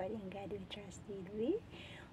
pa rin God We Trust TV.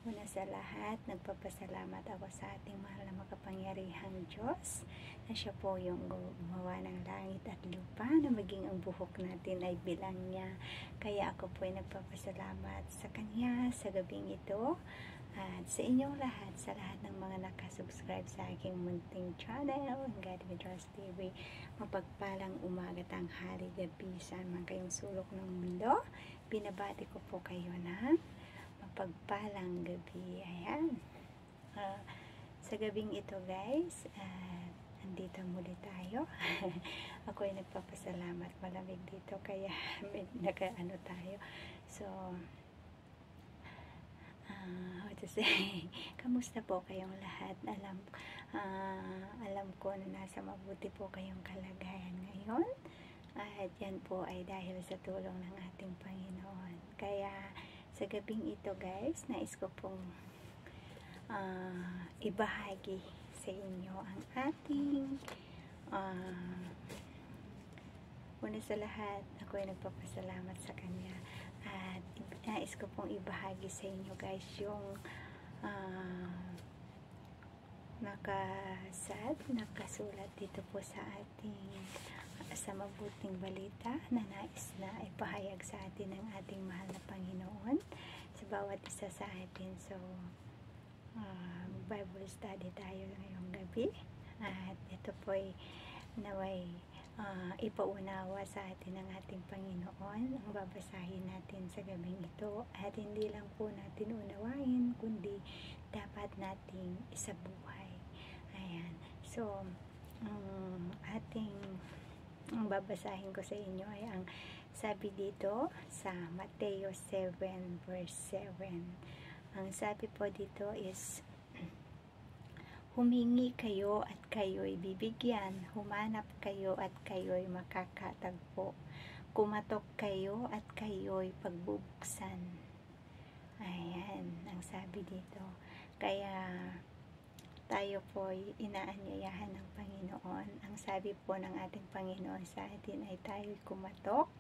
Una sa lahat, nagpapasalamat ako sa ating mahal na makapangyarihang Diyos na siya po yung gumawa ng langit at lupa na maging ang buhok natin ay bilang niya. Kaya ako po ay nagpapasalamat sa Kanya sa gabing ito at sa inyong lahat, sa lahat ng mga nakasubscribe sa aking munting channel, God We Trust TV. Mapagpalang umaga, tanghali, gabi, saan man kayong sulok ng mundo. Binabati ko po kayo na mapagpalang gabi. Ayan. Sa gabing ito guys, andito muli tayo. Ako ay nagpapasalamat, malamig dito kaya nakaano tayo. So, what to say, kamusta po kayong lahat? Alam ko na nasa mabuti po kayong kalagayan ngayon. At yan po ay dahil sa tulong ng ating Panginoon. Kaya sa gabing ito guys, nais ko pong ibahagi sa inyo ang ating una sa lahat, ako ay nagpapasalamat sa Kanya at nais ko pong ibahagi sa inyo guys yung nakasulat dito po sa ating sa mabuting balita na nais na ipahayag sa atin ng ating mahal na Panginoon sa bawat isa sa atin. So, Bible study tayo ngayong gabi at ito po ay naway ipaunawa sa atin ng ating Panginoon ang babasahin natin sa gabing ito at hindi lang po natin unawain kundi dapat nating isabuhay. Ayan. So, ang babasahin ko sa inyo ay ang sabi dito sa Mateo 7 verse 7. Ang sabi po dito is, humingi kayo at kayo'y bibigyan, humanap kayo at kayo'y makakatagpo, kumatok kayo at kayo'y pagbubuksan. Ayan, ang sabi dito. Kaya tayo po ay inaanyayahan ng Panginoon. Ang sabi po ng ating Panginoon sa atin ay tayo'y kumatok,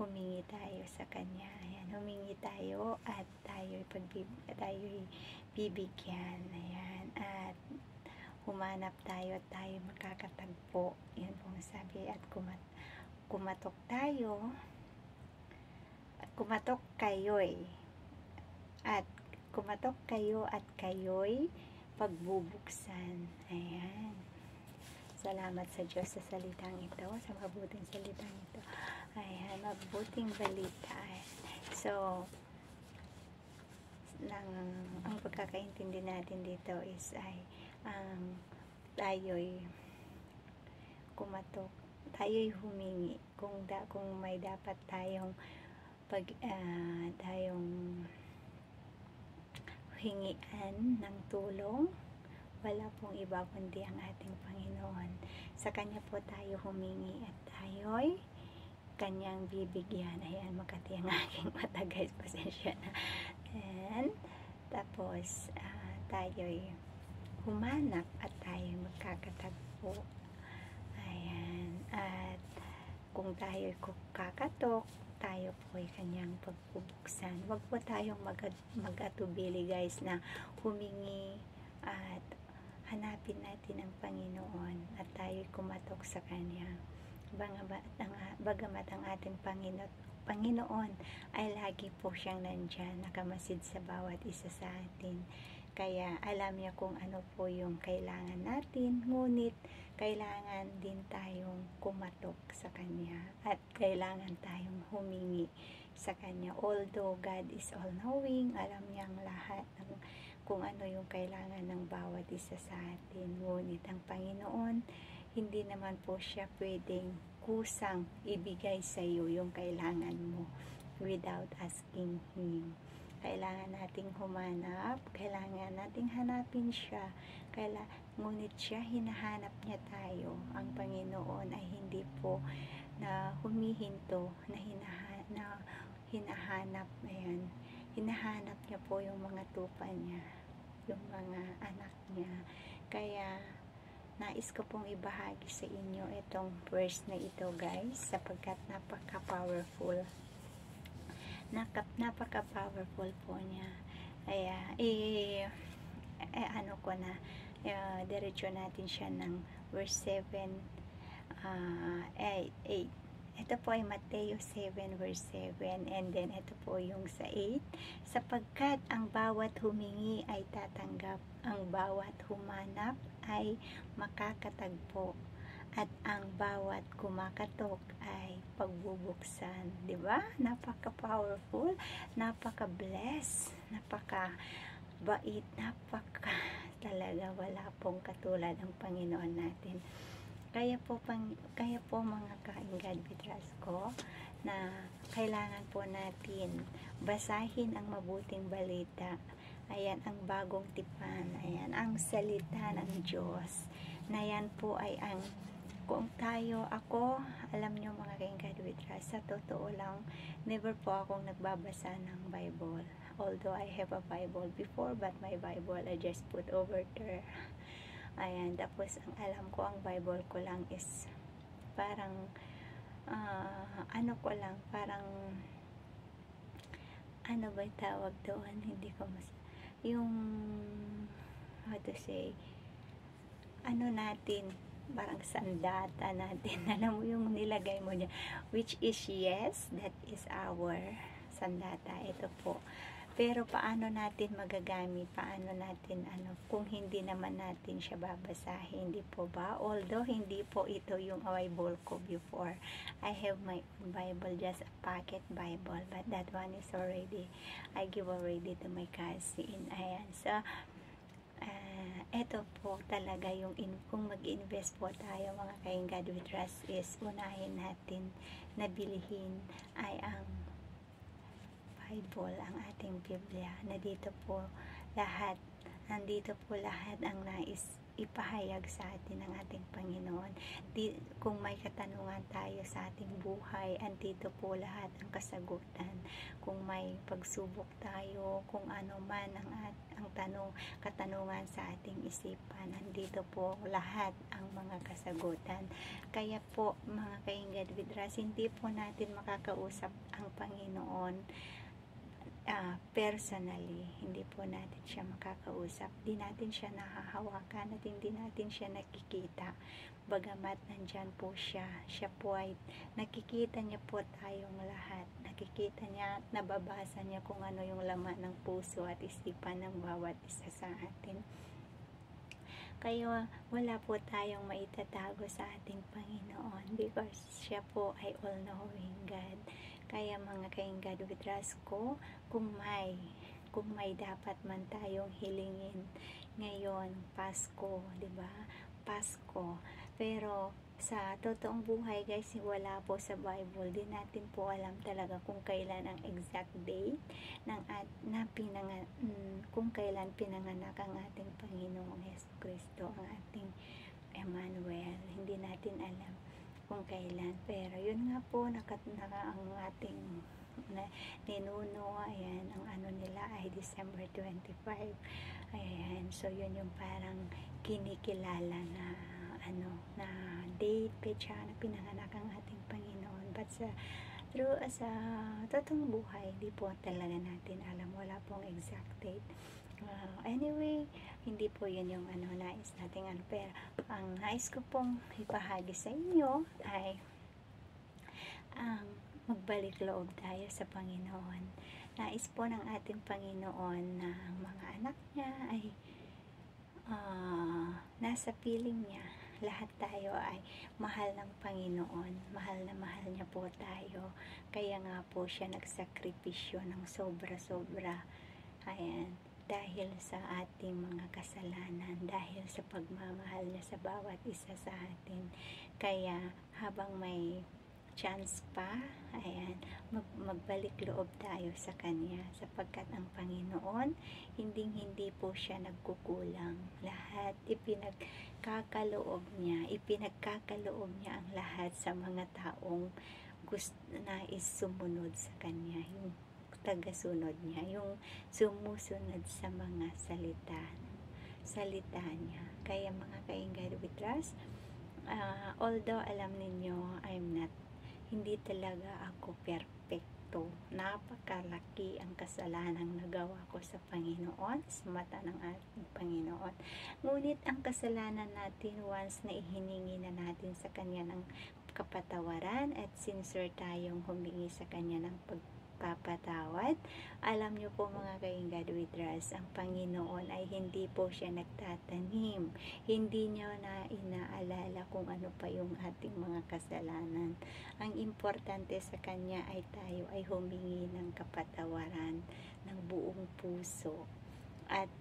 humingi tayo sa Kanya. Ayan, humingi tayo at tayo'y bibigyan. Ayan, at humanap tayo at tayo makakatagpo. Yan po ang sabi. At kumatok tayo, kumatok kayo'y at kayo'y pagbubuksan. Ayan. Salamat sa Diyos sa salitang ito, sa mabuting salitang ito. Ayan, mabuting balita. So, ang pagkakaintindi natin dito is tayo'y kumatok, tayo'y humingi kung may dapat tayong hingian ng tulong, wala pong iba kundi ang ating Panginoon. Sa Kanya po tayo humingi at tayo'y Kanyang bibigyan. Ayan, makati ang aking mata guys, pasensya na. And tapos tayo'y humanap at tayo'y magkakatagpo. Ayan, at kung tayo'y kakatok, tayo po ay Kanyang pagbubuksan. Huwag po tayong mag-atubili guys na humingi at hanapin natin ang Panginoon at tayo'y kumatok sa Kanya. Bagamat ang ating Panginoon ay lagi po siyang nandyan, nakamasid sa bawat isa sa atin. Kaya alam niya kung ano po yung kailangan natin, ngunit kailangan din tayong kumatok sa Kanya at kailangan tayong humingi sa Kanya. Although God is all-knowing, alam niyang lahat ng kung ano yung kailangan ng bawat isa sa atin. Ngunit ang Panginoon, hindi naman po siya pwedeng kusang ibigay sa iyo yung kailangan mo without asking Him. Kailangan nating humanap, kailangan nating hanapin siya, ngunit siya, hinahanap niya tayo. Ang Panginoon ay hindi po na humihinto, na hinahanap, ayan, hinahanap niya po yung mga tupa niya, yung mga anak niya. Kaya nais ko pong ibahagi sa inyo itong verse na ito guys, sapagkat napaka-powerful. napaka-powerful po niya. Kaya, ano ko na, diretso natin siya ng verse 7, 8. Ito po ay Mateo 7 verse 7, and then ito po yung sa 8, sapagkat ang bawat humingi ay tatanggap, ang bawat humanap ay makakatagpo, at ang bawat kumakatok ay pagbubuksan. Diba? Napaka-powerful, napaka-bless, napaka-bait, talaga wala pong katulad ang Panginoon natin. Kaya po mga ka-In-God We Trust ko, na kailangan po natin basahin ang mabuting balita. Ayan ang bagong tipan, ayan ang salita ng Diyos, na yan po ay ang, kung ako, alam nyo mga ka-In-God We Trust, sa totoo lang, never po akong nagbabasa ng Bible. Although I have a Bible before, but my Bible I just put over there. Ayan, tapos ang alam ko, ang Bible ko lang is parang ano ba tawag doon, hindi ko yung how to say, ano natin, parang sandata natin, alam mo yung nilagay mo niya, which is yes, that is our sandata, ito po. Pero paano natin magagamit, paano natin kung hindi naman natin siya babasahin, hindi po ba? Although hindi po ito yung Bible ko before. I have my own Bible, just a pocket Bible, but that one is already, I give already to my cousin. Ayan, so ito po talaga yung kung mag-invest po tayo mga ka-In-God We Trust, is unahin natin na bilhin ay ang Bible, ang ating Biblia, na dito po lahat ang nais ipahayag sa atin ng ating Panginoon. Kung may katanungan tayo sa ating buhay, andito po lahat ang kasagutan. Kung may pagsubok tayo, kung ano man ang katanungan sa ating isipan, andito po lahat ang mga kasagutan. Kaya po mga ka-In-God We Trust, hindi po natin makakausap ang Panginoon personally, hindi po natin siya makakausap, di natin siya nahahawakan at hindi natin siya nakikita, bagamat nandyan po siya po ay nakikita niya po tayong lahat, nakikita niya, nababasa niya kung ano yung laman ng puso at isipan ng bawat isa sa atin. Kaya wala po tayong maitatago sa ating Panginoon, because siya po ay all-knowing God. Kaya mga ka-In-God We Trust ko, kung may dapat man tayong hilingin ngayon, Pasko, di ba? Pasko. Pero sa totoong buhay guys, wala po sa Bible. Di natin po alam talaga kung kailan ang exact date kung kailan pinanganak ang ating Panginoong Jesucristo, ang ating Emmanuel. Hindi natin alam kung kailan, pero yun nga po, ang ating ninuno, ayan, ang nila ay December 25, ayan, so yun yung parang kinikilala na na date, petsa na pinanganak ang ating Panginoon. But sa totoong buhay, di po talaga natin alam, wala pong exact date. Anyway, hindi po yun yung nais nating pero ang nais ko pong ipahagi sa inyo ay magbalik loob tayo sa Panginoon. Nais po ng ating Panginoon na ang mga anak niya ay nasa piling niya. Lahat tayo ay mahal ng Panginoon, mahal na mahal niya po tayo, kaya nga po siya nagsakripisyo ng sobra-sobra, ayan, dahil sa ating mga kasalanan, dahil sa pagmamahal niya sa bawat isa sa atin. Kaya habang may chance pa, ayan, magbalik loob tayo sa Kanya, sapagkat ang Panginoon, hindi po siya nagkukulang. Lahat ipinagkakaloob niya ang lahat sa mga taong nais sumunod sa Kanya, yung tagasunod niya, yung sumusunod sa mga salita niya. Kaya mga ka-In-God We Trust, although alam ninyo, hindi talaga ako perfect. ito. Napakalaki ang kasalanang nagawa ko sa Panginoon, sa mata ng ating Panginoon. Ngunit ang kasalanan natin, once na ihiningi na natin sa Kanya ng kapatawaran at sincere tayong humingi sa Kanya ng pagpapatawad, alam niyo po mga kaingad with trust, ang Panginoon ay hindi po siya nagtatanim. Hindi niya na inaalala kung ano pa yung ating mga kasalanan. Ang importante sa Kanya ay tayo ay humingi ng kapatawaran ng buong puso. At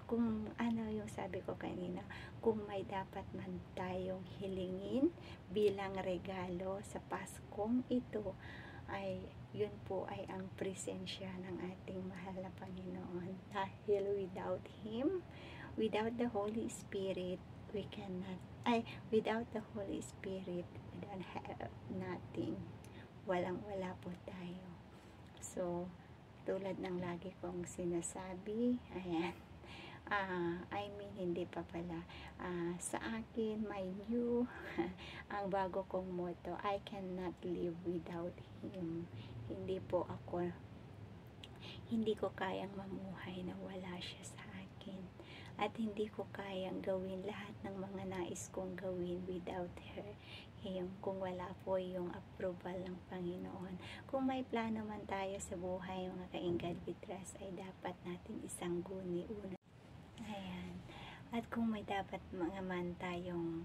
kung ano yung sabi ko kanina, kung may dapat man tayong hilingin bilang regalo sa Paskong ito, ay yun po ay ang presensya ng ating mahal na Panginoon. Dahil without Him, without the Holy Spirit, we cannot, without the Holy Spirit, we don't have nothing. Walang-wala po tayo. So, tulad ng lagi kong sinasabi, ayan, hindi pa pala. Sa akin, my new, ang bago kong motto, I cannot live without Him. Hindi ko kayang mamuhay na wala siya sa akin. At hindi ko kayang gawin lahat ng mga nais kong gawin without her. Kung wala po yung approval ng Panginoon. Kung may plano man tayo sa buhay, mga kaingad with trust, ay dapat natin isang guni una. Ayan. At kung may dapat mga man tayong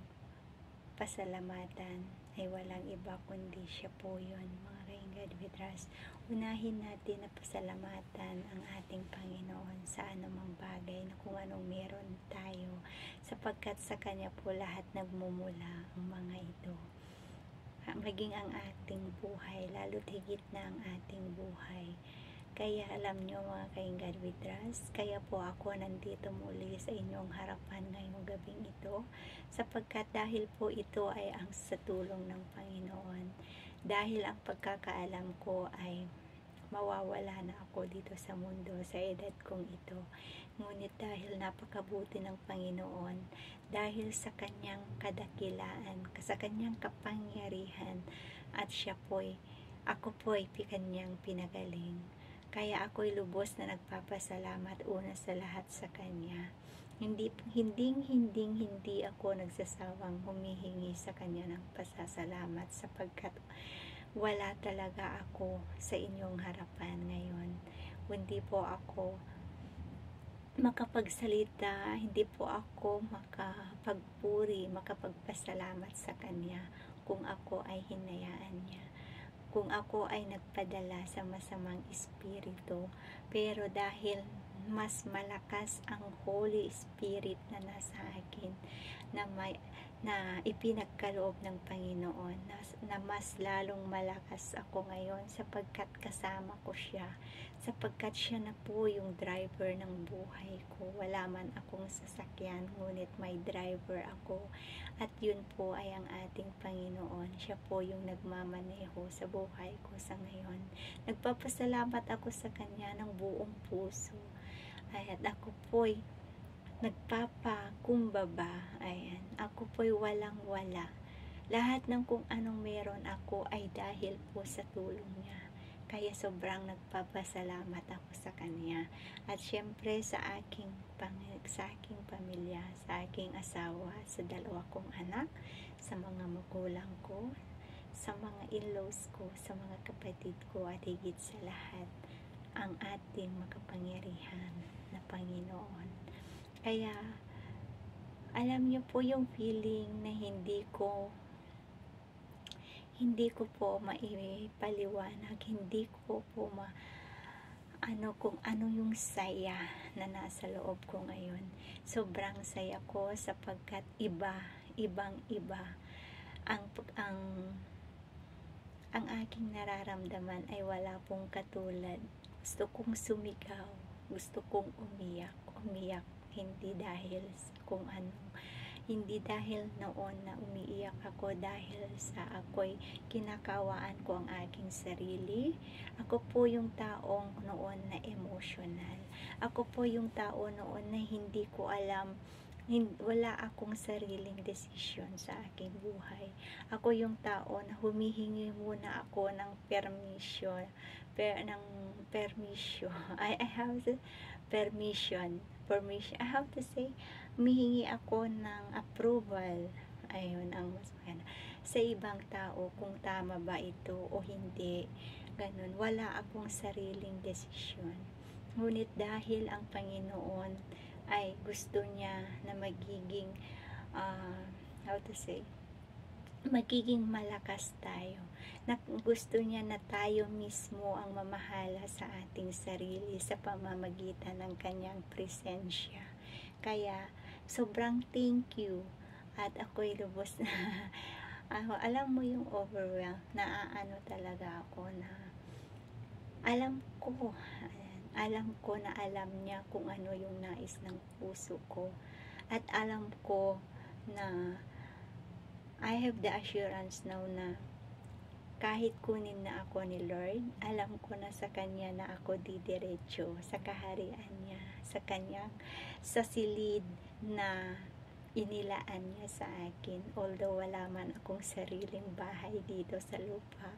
pasalamatan, ay walang iba kundi siya po yun, mga kaingad with trust. Unahin natin na pasalamatan ang ating Panginoon sa anumang bagay na kung anong meron tayo, sapagkat sa Kanya po lahat nagmumula ang mga ito. Maging ang ating buhay, lalo't higit na ang ating buhay. Kaya alam nyo mga kaingad with trust, kaya po ako nandito muli sa inyong harapan ngayong gabing ito, sapagkat dahil po ito ay ang sa tulong ng Panginoon. Dahil ang pagkakaalam ko ay mawawala na ako dito sa mundo sa edad kong ito. Ngunit dahil napakabuti ng Panginoon, dahil sa Kanyang kadakilaan, sa Kanyang kapangyarihan, at ako po'y Kanyang pinagaling. Kaya ako'y lubos na nagpapasalamat una sa lahat sa Kanya. Hindi ako nagsasawang humihingi sa Kanya ng pasasalamat, sapagkat wala talaga ako sa inyong harapan ngayon. Hindi po ako makapagsalita, hindi po ako makapagpuri, makapagpasalamat sa Kanya kung ako ay hinayaan niya. Kung ako ay nagpadala sa masamang espiritu, pero dahil mas malakas ang Holy Spirit na nasa akin, na ipinagkaloob ng Panginoon, na mas lalong malakas ako ngayon sapagkat kasama ko siya, sapagkat siya na po yung driver ng buhay ko. Wala man akong sasakyan, ngunit may driver ako, at yun po ay ang ating Panginoon. Siya po yung nagmamaneho sa buhay ko sa ngayon. Nagpapasalamat ako sa Kanya ng buong puso, at ako po'y nagpapakumbaba. Ayan, ako po'y walang-wala. Lahat ng kung anong meron ako ay dahil po sa tulong niya. Kaya sobrang nagpapasalamat ako sa Kanya. At syempre sa aking pamilya, sa aking asawa, sa 2 kong anak, sa mga magulang ko, sa mga in-laws ko, sa mga kapatid ko, at higit sa lahat, ang ating makapangyarihan na Panginoon. Kaya alam niyo po yung feeling na hindi ko po maipaliwanag, hindi ko po kung ano yung saya na nasa loob ko ngayon. Sobrang saya ko sapagkat ibang-iba ang aking nararamdaman ay wala pong katulad. Gusto kong sumigaw, gusto kong umiyak, hindi dahil kung hindi dahil noon na umiiyak ako dahil sa ako'y kinakawaan ko ang aking sarili. Ako po yung taong noon na emotional. Ako po yung tao noon na hindi ko alam wala akong sariling desisyon sa aking buhay. Ako yung tao na humihingi muna ako ng permission, I have the permission, I have to say, humihingi ako ng approval, ayun ang mas maganda, sa ibang tao kung tama ba ito o hindi, ganun. Wala akong sariling desisyon. Ngunit dahil ang Panginoon ay gusto niya na magiging how to say, magiging malakas tayo, na gusto niya na tayo mismo ang mamahala sa ating sarili sa pamamagitan ng kanyang presensya. Kaya sobrang thank you, at ako'y lubos na alam mo yung overwhelmed, naaano talaga ako na alam ko na alam niya kung ano yung nais ng puso ko, at alam ko na I have the assurance now na kahit kunin na ako ni Lord, alam ko na sa Kanya na ako didiretso sa kaharian niya, sa silid na inilaan niya sa akin. Although wala man akong sariling bahay dito sa lupa,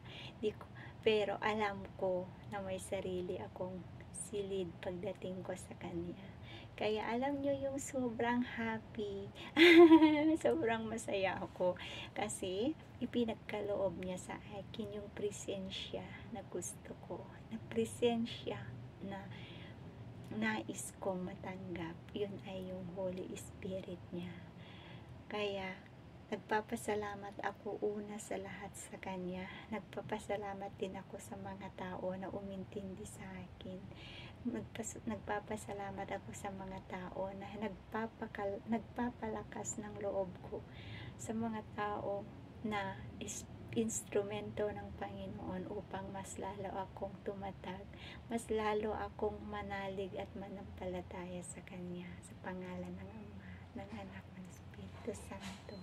pero alam ko na may sarili akong silid pagdating ko sa Kanya. Kaya alam nyo yung sobrang happy, sobrang masaya ako kasi ipinagkaloob niya sa akin yung presensya na gusto ko, na presensya na nais kong matanggap. Yun ay yung Holy Spirit niya. Kaya nagpapasalamat ako una sa lahat sa Kanya. Nagpapasalamat din ako sa mga tao na umintindi sa akin. Nagpapasalamat ako sa mga tao na nagpapalakas ng loob ko, sa mga tao na instrumento ng Panginoon upang mas lalo akong tumatag, mas lalo akong manalig at manampalataya sa Kanya, sa pangalan ng Ama, ng Anak, ng Espiritu Santo.